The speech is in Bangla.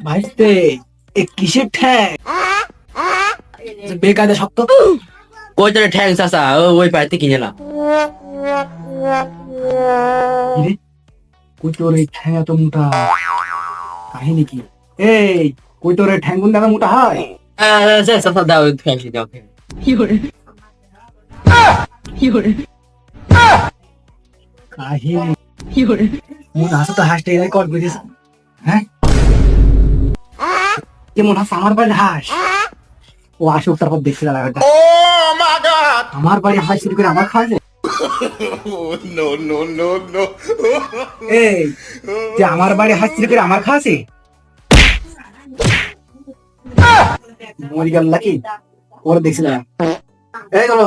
ভাইস্তে এ কিসের ঠ্যাং বেকায়দা শক্ত কই তোর ঠ্যাং চাচা ওই পাইতে কিনেলাম। কই তোর এই ঠ্যাং এত মোটা কাহিনী কি? এই কই তোর এই ঠ্যাং গুন দাদা মোটা হয়? চাচা দাও ঠ্যাং দাও। কাহিনী মনে হাসো তো হাসতে এরাই কল করিস। হ্যাঁ কেমন হাস আমার বাড়ির হাঁস? ও আসুক তারপর দেখছি দাদা ওটা। আমার বাড়ি হাঁস চুরি করে আমার খাওয়াছে। এই যে আমার বাড়ি হাঁস চুরি করে আমার খাওয়াছে মরি গেল নাকি? ওরা দেখছি দাদা। এই চলো